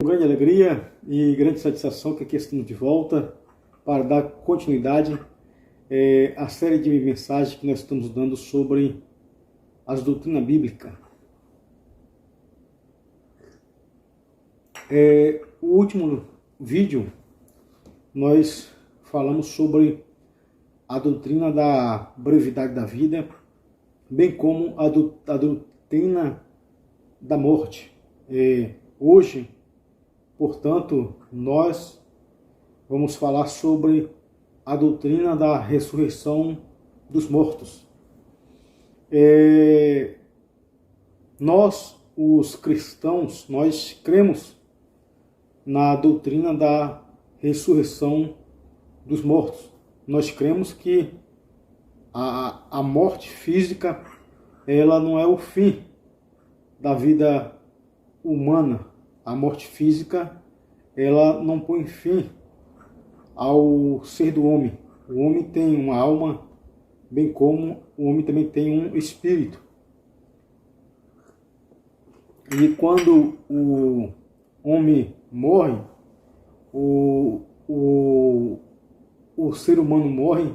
grande alegria e grande satisfação que aqui estamos de volta para dar continuidade à série de mensagens que nós estamos dando sobre as doutrinas bíblicas. O último vídeo nós falamos sobre a doutrina da brevidade da vida, bem como a doutrina da morte. Hoje, portanto, nós vamos falar sobre a doutrina da ressurreição dos mortos. Nós, os cristãos, nós cremos na doutrina da ressurreição dos mortos. Nós cremos que a morte física, ela não é o fim da vida humana. A morte física, ela não põe fim ao ser do homem. O homem tem uma alma, bem como o homem também tem um espírito. E quando o homem morre, o ser humano morre,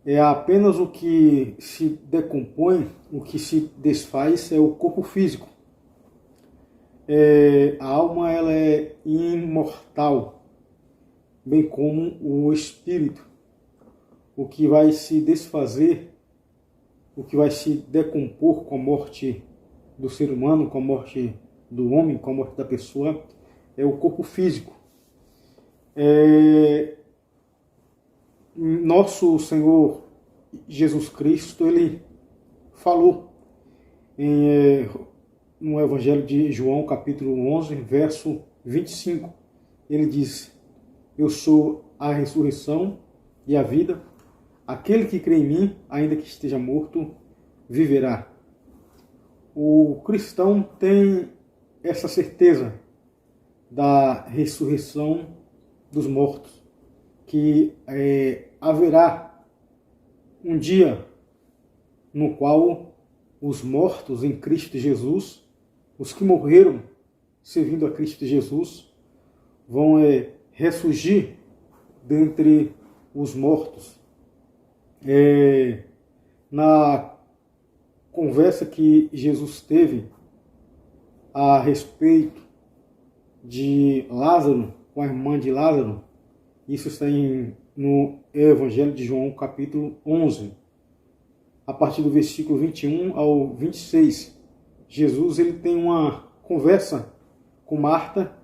é apenas o que se decompõe, o que se desfaz é o corpo físico. A alma, ela é imortal, bem como o espírito. O que vai se desfazer, o que vai se decompor com a morte do ser humano, com a morte do homem, com a morte da pessoa, é o corpo físico. Nosso Senhor Jesus Cristo, ele falou no Evangelho de João, capítulo 11, verso 25. Ele diz: eu sou a ressurreição e a vida. Aquele que crê em mim, ainda que esteja morto, viverá. O cristão tem essa certeza da ressurreição dos mortos, que haverá um dia no qual os mortos em Cristo Jesus, os que morreram servindo a Cristo Jesus, vão ressurgir dentre os mortos. Na conversa que Jesus teve a respeito de Lázaro, com a irmã de Lázaro, isso está no Evangelho de João, capítulo 11, a partir do versículo 21 ao 26. Jesus, ele tem uma conversa com Marta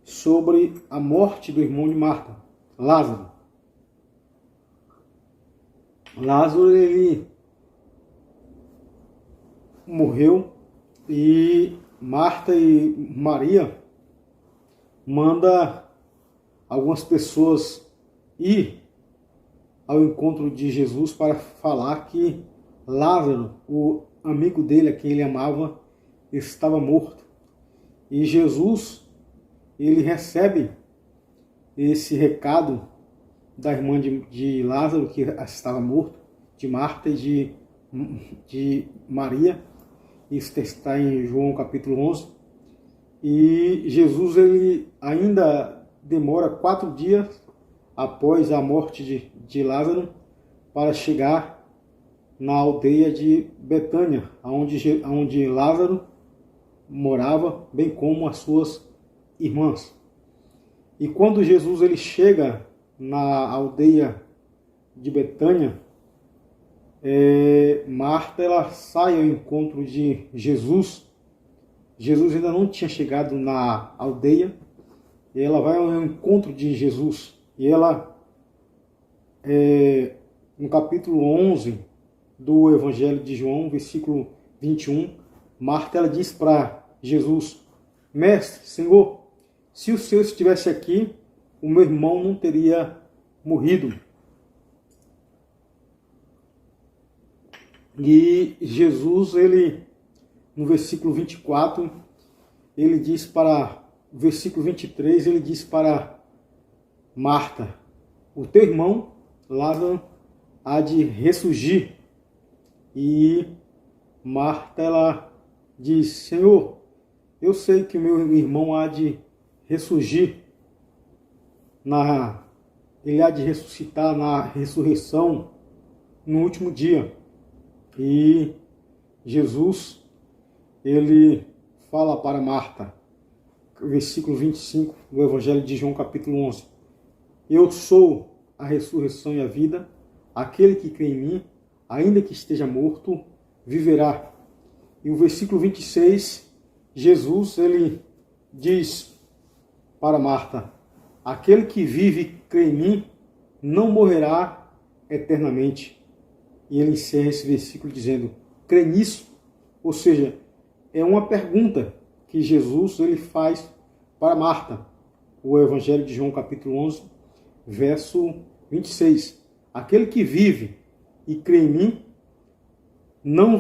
sobre a morte do irmão de Marta, Lázaro. Lázaro, ele morreu e Marta e Maria manda algumas pessoas ir ao encontro de Jesus para falar que Lázaro, o amigo dele, a quem ele amava, estava morto. E Jesus, ele recebe esse recado da irmã de Lázaro, que estava morto, de Marta e de Maria. Isso está em João capítulo 11. E Jesus, ele ainda demora 4 dias após a morte de Lázaro para chegar na aldeia de Betânia, onde Lázaro morava, bem como as suas irmãs. E quando Jesus, ele chega na aldeia de Betânia, Marta, ela sai ao encontro de Jesus. Jesus ainda não tinha chegado na aldeia, e ela vai ao encontro de Jesus. E ela, no capítulo 11 do Evangelho de João, versículo 21, Marta, ela diz para Jesus: Mestre, Senhor, se o Senhor estivesse aqui, o meu irmão não teria morrido. E Jesus, ele, no versículo 24, ele diz para, versículo 23, ele diz para Marta: o teu irmão, Lázaro, há de ressurgir. E Marta, ela diz: Senhor, eu sei que o meu irmão há de ressurgir, ele há de ressuscitar na ressurreição no último dia. E Jesus, ele fala para Marta, versículo 25 do Evangelho de João, capítulo 11. Eu sou a ressurreição e a vida, aquele que crê em mim, ainda que esteja morto, viverá. E o versículo 26, Jesus, ele diz para Marta, aquele que vive e crê em mim, não morrerá eternamente. E ele encerra esse versículo dizendo, crê nisso? Ou seja, é uma pergunta que Jesus ele faz para Marta. O Evangelho de João, capítulo 11, verso 26. Aquele que vive e crê em mim, não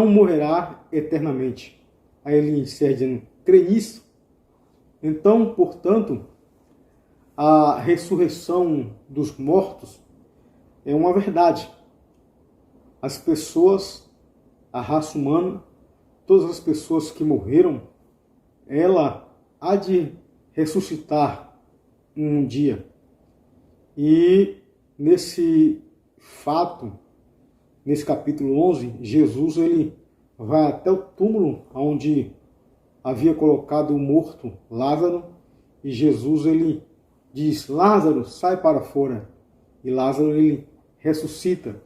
morrerá eternamente. Aí ele encerra dizendo, crê nisso? Então, portanto, a ressurreição dos mortos é uma verdade. As pessoas, a raça humana, todas as pessoas que morreram, ela há de ressuscitar um dia. E nesse fato, nesse capítulo 11, Jesus ele vai até o túmulo onde havia colocado o morto Lázaro, e Jesus ele diz, Lázaro, sai para fora. E Lázaro ele ressuscita.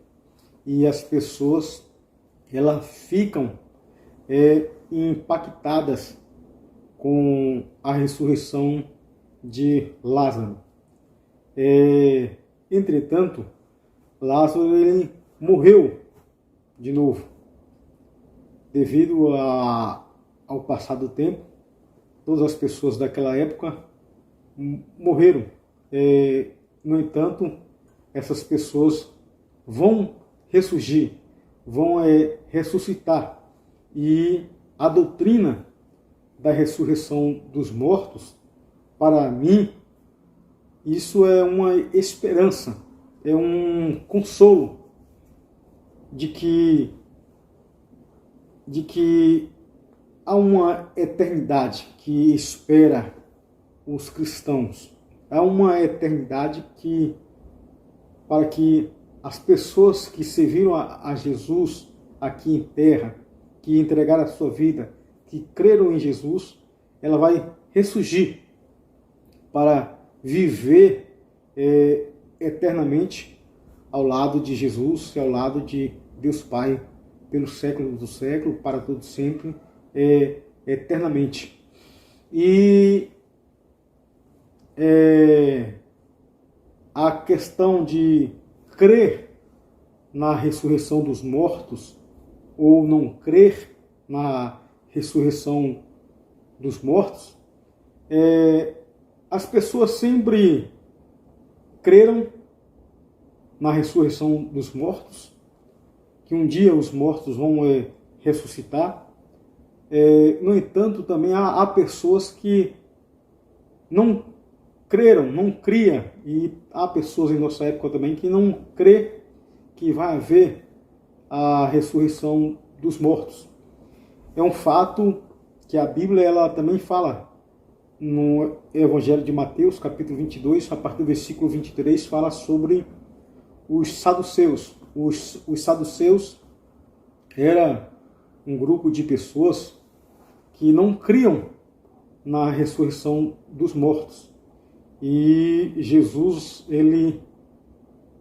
E as pessoas elas ficam impactadas com a ressurreição de Lázaro. Entretanto, Lázaro ele morreu de novo. Devido ao passar do tempo, todas as pessoas daquela época morreram. No entanto, essas pessoas vão ressurgir, vão ressuscitar. E a doutrina da ressurreição dos mortos, para mim, isso é uma esperança, é um consolo de que há uma eternidade que espera os cristãos. Há uma eternidade para que as pessoas que serviram a Jesus aqui em terra, que entregaram a sua vida, que creram em Jesus, ela vai ressurgir para viver eternamente ao lado de Jesus e ao lado de Deus Pai, pelos séculos do século, para todo sempre, eternamente. E a questão de crer na ressurreição dos mortos ou não crer na ressurreição dos mortos, as pessoas sempre creram na ressurreição dos mortos, que um dia os mortos vão ressuscitar. No entanto, também há pessoas que não creram, não cria, e há pessoas em nossa época também que não crê que vai haver a ressurreição dos mortos. É um fato que a Bíblia ela também fala no Evangelho de Mateus, capítulo 22, a partir do versículo 23, fala sobre os saduceus. Os saduceus era um grupo de pessoas que não criam na ressurreição dos mortos. E Jesus, ele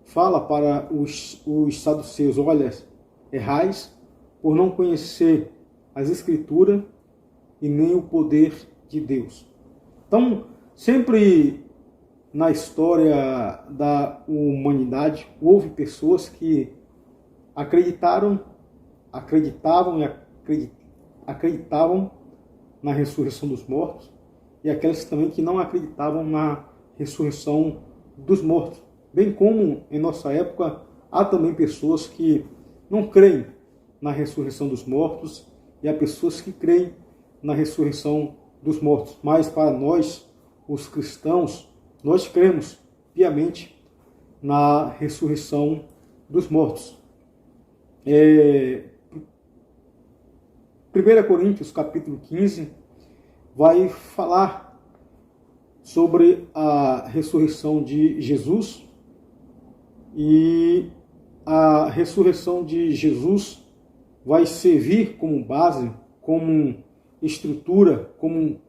fala para os saduceus, olha, errais por não conhecer as Escrituras e nem o poder de Deus. Então, sempre na história da humanidade, houve pessoas que acreditavam na ressurreição dos mortos, e aquelas também que não acreditavam na ressurreição dos mortos. Bem como em nossa época há também pessoas que não creem na ressurreição dos mortos e há pessoas que creem na ressurreição dos mortos. Mas para nós, os cristãos, nós cremos piamente na ressurreição dos mortos. 1 Coríntios capítulo 15, vai falar sobre a ressurreição de Jesus, e a ressurreição de Jesus vai servir como base, como estrutura, como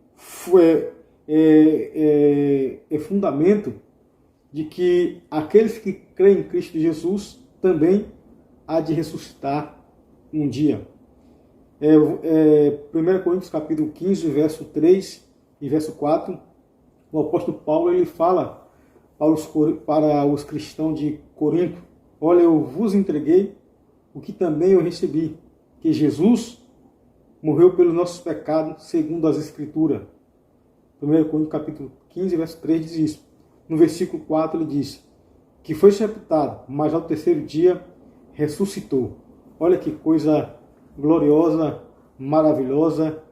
fundamento de que aqueles que creem em Cristo Jesus também há de ressuscitar um dia. 1 Coríntios capítulo 15, verso 3 e verso 4, o apóstolo Paulo ele fala para os cristãos de Corinto: olha, eu vos entreguei o que também eu recebi, que Jesus morreu pelos nossos pecados, segundo as Escrituras. 1 Coríntios capítulo 15, verso 3 diz isso. No versículo 4 ele diz que foi sepultado, mas ao terceiro dia ressuscitou. Olha que coisa gloriosa, maravilhosa,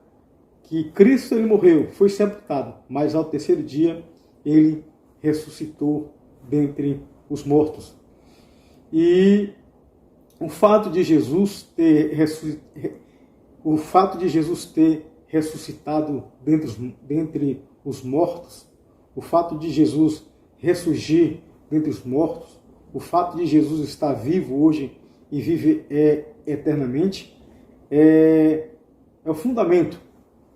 que Cristo ele morreu, foi sepultado, mas ao terceiro dia ele ressuscitou dentre os mortos. E o fato de Jesus ter ressuscitado dentre os mortos, o fato de Jesus ressurgir dentre os mortos, o fato de Jesus estar vivo hoje e vive eternamente, é o fundamento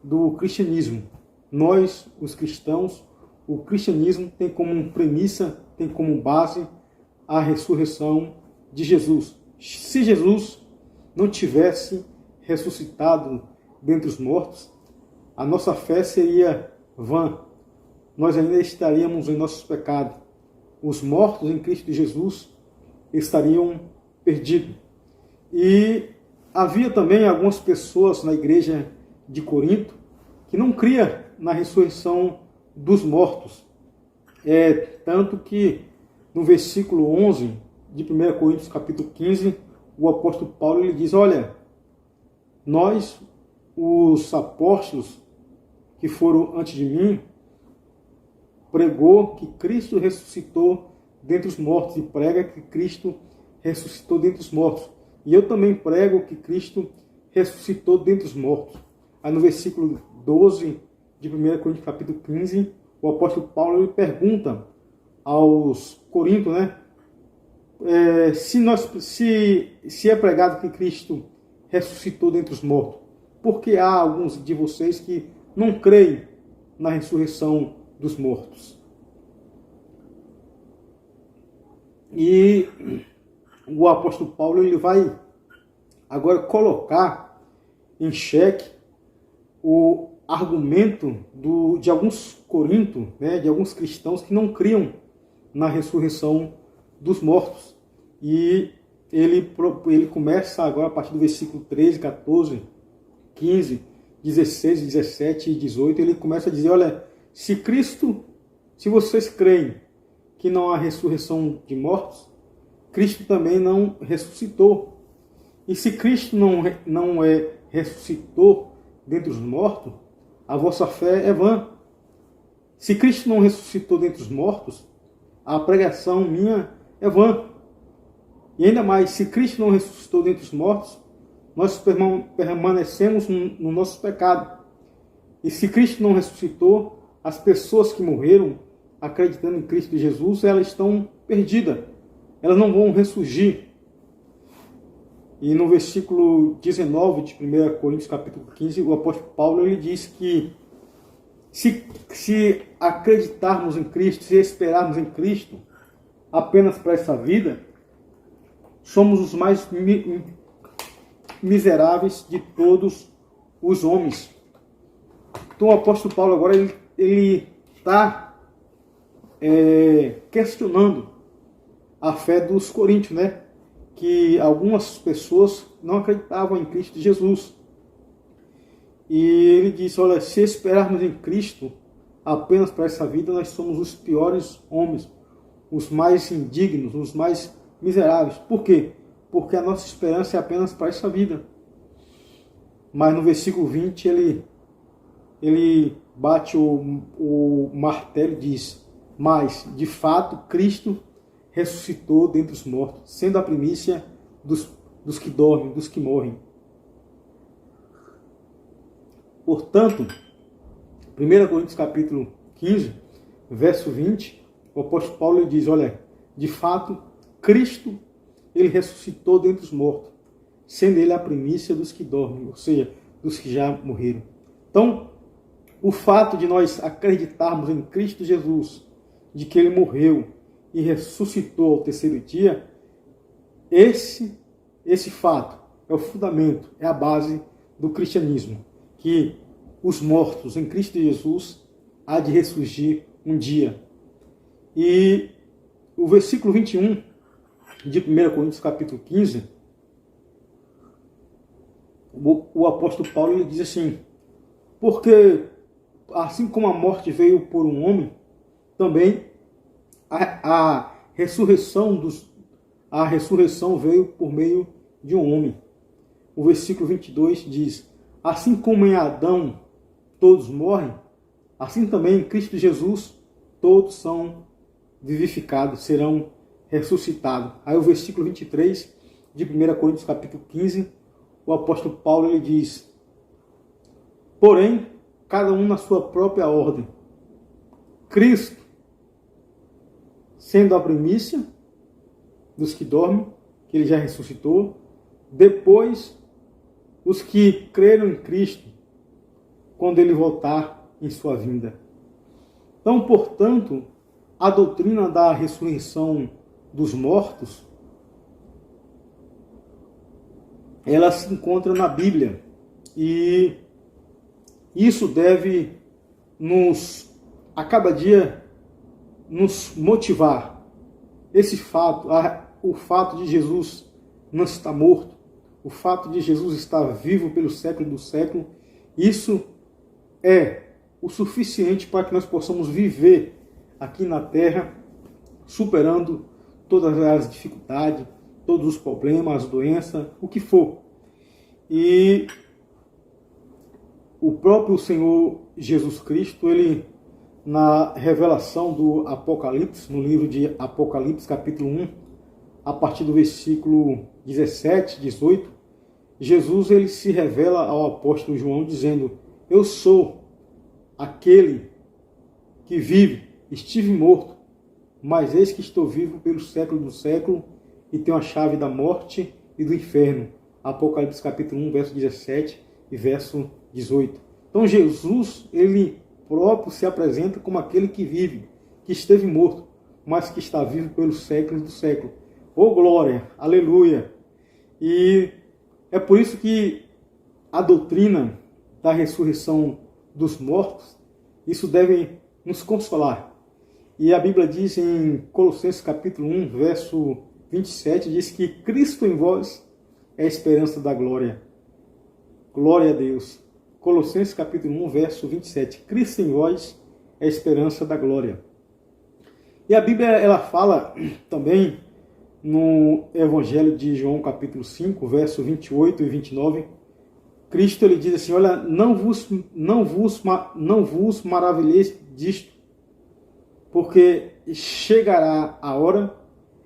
do cristianismo. Nós, os cristãos, o cristianismo tem como premissa, tem como base a ressurreição de Jesus. Se Jesus não tivesse ressuscitado dentre os mortos, a nossa fé seria vã. Nós ainda estaríamos em nossos pecados. Os mortos em Cristo Jesus estariam perdidos. E havia também algumas pessoas na igreja de Corinto que não cria na ressurreição dos mortos. Tanto que no versículo 11 de 1 Coríntios capítulo 15, o apóstolo Paulo ele diz: olha, nós, os apóstolos que foram antes de mim, pregou que Cristo ressuscitou dentre os mortos, e prega que Cristo ressuscitou dentre os mortos. E eu também prego que Cristo ressuscitou dentre os mortos. Aí no versículo 12 de 1 Coríntios capítulo 15, o apóstolo Paulo ele pergunta aos Coríntios, né? Se é pregado que Cristo ressuscitou dentre os mortos, por que há alguns de vocês que não creem na ressurreição dos mortos? E o apóstolo Paulo ele vai agora colocar em xeque o argumento de alguns coríntios, né, de alguns cristãos que não criam na ressurreição dos mortos. E ele começa agora a partir do versículo 13, 14, 15, 16, 17 e 18, ele começa a dizer: olha, se vocês creem que não há ressurreição de mortos, Cristo também não ressuscitou. E se Cristo não ressuscitou dentre os mortos, a vossa fé é vã. Se Cristo não ressuscitou dentre os mortos, a pregação minha é vã. E ainda mais, se Cristo não ressuscitou dentre os mortos, nós permanecemos no nosso pecado. E se Cristo não ressuscitou, as pessoas que morreram acreditando em Cristo Jesus, elas estão perdidas. Elas não vão ressurgir. E no versículo 19 de 1 Coríntios capítulo 15, o apóstolo Paulo ele diz que se acreditarmos em Cristo, se esperarmos em Cristo apenas para essa vida, somos os mais miseráveis de todos os homens. Então o apóstolo Paulo agora ele está questionando a fé dos coríntios, né? Que algumas pessoas não acreditavam em Cristo Jesus. E ele disse: olha, se esperarmos em Cristo apenas para essa vida, nós somos os piores homens, os mais indignos, os mais miseráveis. Por quê? Porque a nossa esperança é apenas para essa vida. Mas no versículo 20 ele bate o martelo e diz: mas de fato Cristo ressuscitou dentre os mortos, sendo a primícia dos que dormem, dos que morrem. Portanto, 1 Coríntios capítulo 15, verso 20, o apóstolo Paulo ele diz, olha, de fato, Cristo, ele ressuscitou dentre os mortos, sendo ele a primícia dos que dormem, ou seja, dos que já morreram. Então, o fato de nós acreditarmos em Cristo Jesus, de que ele morreu e ressuscitou ao terceiro dia, esse fato é o fundamento, é a base do cristianismo, que os mortos em Cristo Jesus há de ressurgir um dia. E o versículo 21 de 1 Coríntios capítulo 15, o apóstolo Paulo ele diz assim, porque assim como a morte veio por um homem, também a ressurreição veio por meio de um homem. O versículo 22 diz, assim como em Adão todos morrem, assim também em Cristo Jesus todos são vivificados, serão ressuscitados. Aí o versículo 23 de 1 Coríntios capítulo 15, o apóstolo Paulo ele diz, porém, cada um na sua própria ordem. Cristo, sendo a primícia dos que dormem, que ele já ressuscitou, depois os que creram em Cristo, quando ele voltar em sua vinda. Então, portanto, a doutrina da ressurreição dos mortos, ela se encontra na Bíblia, e isso deve a cada dia, nos motivar. Esse fato, o fato de Jesus não estar morto, o fato de Jesus estar vivo pelo século do século, isso é o suficiente para que nós possamos viver aqui na Terra, superando todas as dificuldades, todos os problemas, as doenças, o que for. E o próprio Senhor Jesus Cristo, ele, na revelação do Apocalipse, no livro de Apocalipse, capítulo 1, a partir do versículo 17, 18, Jesus ele se revela ao apóstolo João dizendo, eu sou aquele que vive, estive morto, mas eis que estou vivo pelo século do século e tenho a chave da morte e do inferno. Apocalipse capítulo 1, verso 17 e verso 18. Então Jesus, ele próprio se apresenta como aquele que vive, que esteve morto, mas que está vivo pelos séculos do século. Oh glória, aleluia! E é por isso que a doutrina da ressurreição dos mortos, isso deve nos consolar. E a Bíblia diz em Colossenses capítulo 1, verso 27, diz que Cristo em vós é a esperança da glória. Glória a Deus. Colossenses capítulo 1, verso 27. Cristo em vós é a esperança da glória. E a Bíblia ela fala também no Evangelho de João capítulo 5, verso 28 e 29. Cristo ele diz assim, olha, não vos maravilheis disto, porque chegará a hora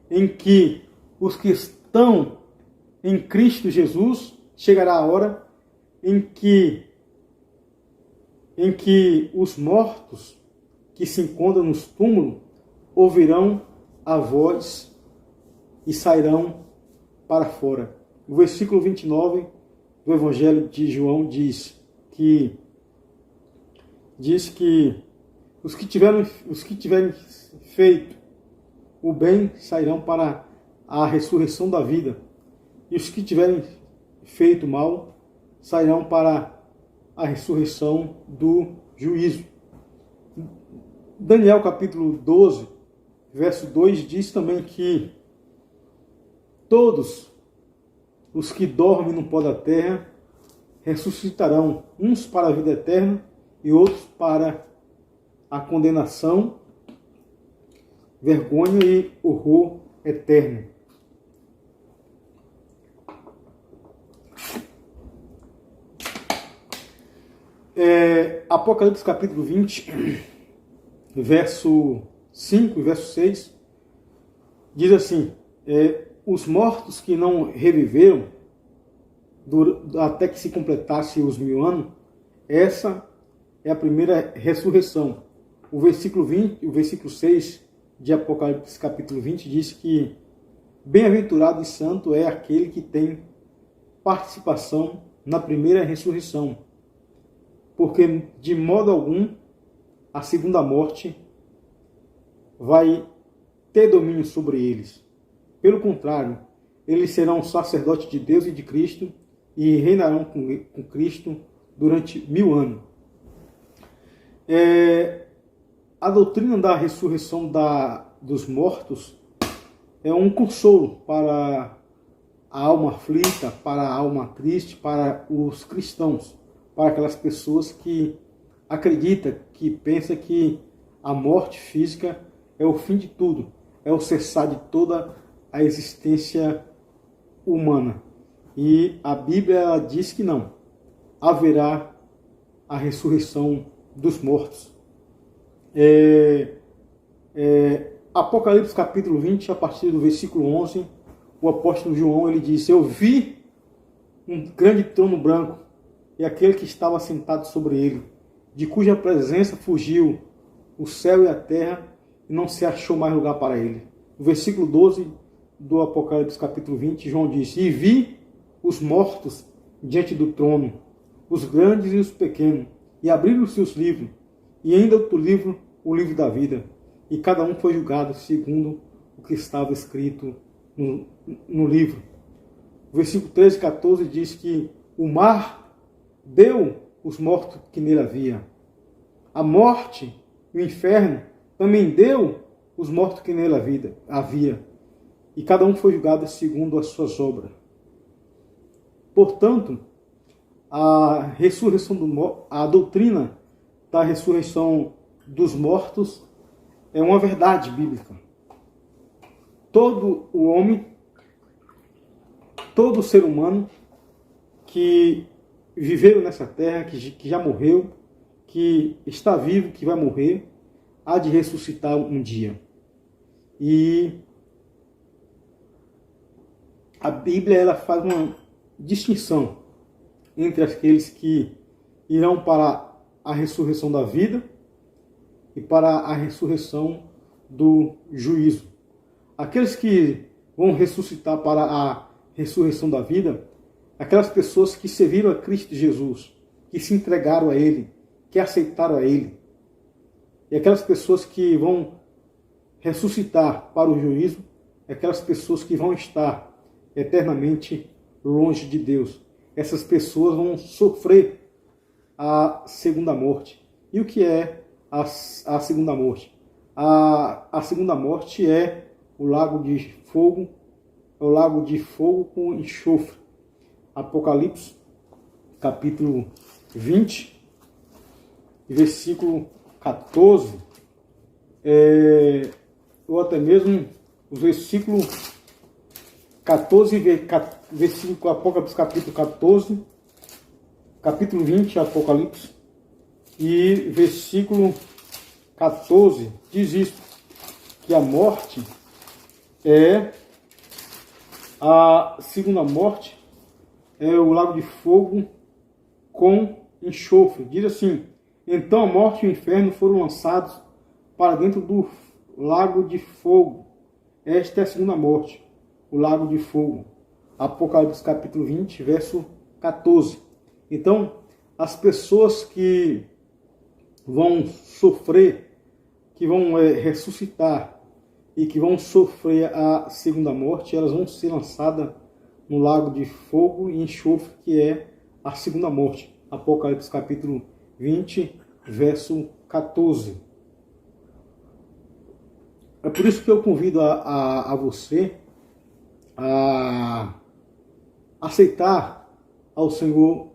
em que os que estão em Cristo Jesus, chegará a hora em que os mortos que se encontram nos túmulos ouvirão a voz e sairão para fora. O versículo 29 do Evangelho de João diz que os que tiverem feito o bem sairão para a ressurreição da vida, e os que tiverem feito o mal sairão para a ressurreição do juízo. Daniel capítulo 12, verso 2 diz também que todos os que dormem no pó da terra ressuscitarão, uns para a vida eterna e outros para a condenação, vergonha e horror eterno. Apocalipse capítulo 20, verso 5 e verso 6, diz assim, os mortos que não reviveram até que se completasse os 1000 anos, essa é a primeira ressurreição. O versículo 20, o versículo 6 de Apocalipse capítulo 20 diz que bem-aventurado e santo é aquele que tem participação na primeira ressurreição, porque de modo algum a segunda morte vai ter domínio sobre eles. Pelo contrário, eles serão sacerdotes de Deus e de Cristo e reinarão com Cristo durante 1000 anos. A doutrina da ressurreição dos mortos é um consolo para a alma aflita, para a alma triste, para os cristãos, para aquelas pessoas que acreditam, que pensam que a morte física é o fim de tudo, é o cessar de toda a existência humana. E a Bíblia ela diz que não, haverá a ressurreição dos mortos. Apocalipse capítulo 20, a partir do versículo 11, o apóstolo João ele diz: eu vi um grande trono branco e aquele que estava sentado sobre ele, de cuja presença fugiu o céu e a terra e não se achou mais lugar para ele. No versículo 12 do Apocalipse capítulo 20, João diz: e vi os mortos diante do trono, os grandes e os pequenos, e abriram os seus livros, e ainda outro livro, o livro da vida, e cada um foi julgado segundo o que estava escrito no livro. O versículo 13 e 14 diz que o mar deu os mortos que nele havia. A morte e o inferno também deu os mortos que nele havia. E cada um foi julgado segundo as suas obras. Portanto, a doutrina da ressurreição dos mortos é uma verdade bíblica. Todo o homem, todo ser humano que viveu nessa terra, que já morreu, que está vivo, que vai morrer, há de ressuscitar um dia. E a Bíblia ela faz uma distinção entre aqueles que irão para a ressurreição da vida e para a ressurreição do juízo. Aqueles que vão ressuscitar para a ressurreição da vida, aquelas pessoas que serviram a Cristo Jesus, que se entregaram a Ele, que aceitaram a Ele. E aquelas pessoas que vão ressuscitar para o juízo, aquelas pessoas que vão estar eternamente longe de Deus. Essas pessoas vão sofrer a segunda morte. E o que é a segunda morte? A segunda morte é o lago de fogo, com enxofre. Apocalipse, capítulo 20, versículo 14, ou até mesmo o versículo 14, versículo Apocalipse, capítulo 14, capítulo 20, Apocalipse, e versículo 14, diz isso, que a morte a segunda morte é o lago de fogo com enxofre. Diz assim: então a morte e o inferno foram lançados para dentro do lago de fogo. Esta é a segunda morte, o lago de fogo. Apocalipse capítulo 20, verso 14. Então, as pessoas que vão sofrer, que vão ressuscitar e que vão sofrer a segunda morte, elas vão ser lançadas no lago de fogo e enxofre, que é a segunda morte. Apocalipse capítulo 20, verso 14. É por isso que eu convido a você a aceitar ao Senhor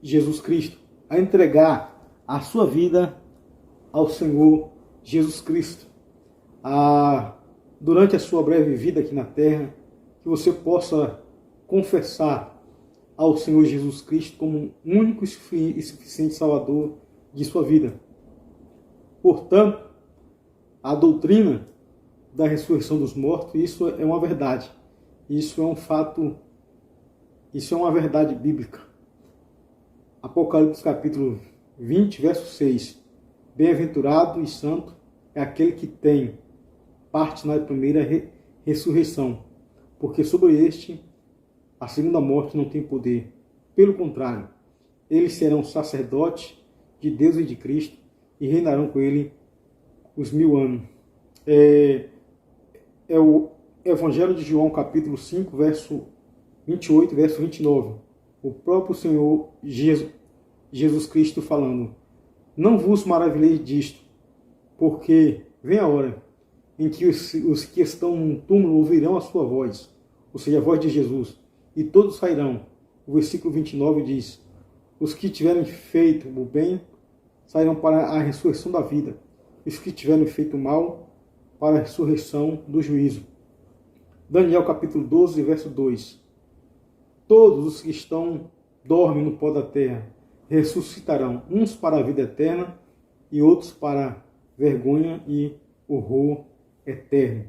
Jesus Cristo, a entregar a sua vida ao Senhor Jesus Cristo. Durante a sua breve vida aqui na terra, que você possa confessar ao Senhor Jesus Cristo como único e suficiente Salvador de sua vida. Portanto, a doutrina da ressurreição dos mortos, isso é uma verdade. Isso é um fato, isso é uma verdade bíblica. Apocalipse capítulo 20, verso 6. Bem-aventurado e santo é aquele que tem parte na primeira ressurreição, porque sobre este a segunda morte não tem poder. Pelo contrário, eles serão sacerdotes de Deus e de Cristo e reinarão com ele os 1000 anos. É o Evangelho de João, capítulo 5, verso 28, verso 29. O próprio Senhor Jesus Cristo falando: não vos maravilheis disto, porque vem a hora em que os que estão no túmulo ouvirão a sua voz, ou seja, a voz de Jesus, e todos sairão. O versículo 29 diz: os que tiverem feito o bem sairão para a ressurreição da vida, os que tiverem feito o mal para a ressurreição do juízo. Daniel capítulo 12, verso 2. Todos os que dormem no pó da terra ressuscitarão, uns para a vida eterna e outros para vergonha e horror eterno.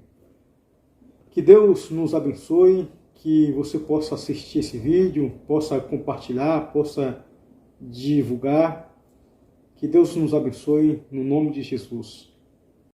Que Deus nos abençoe, que você possa assistir esse vídeo, possa compartilhar, possa divulgar. Que Deus nos abençoe no nome de Jesus.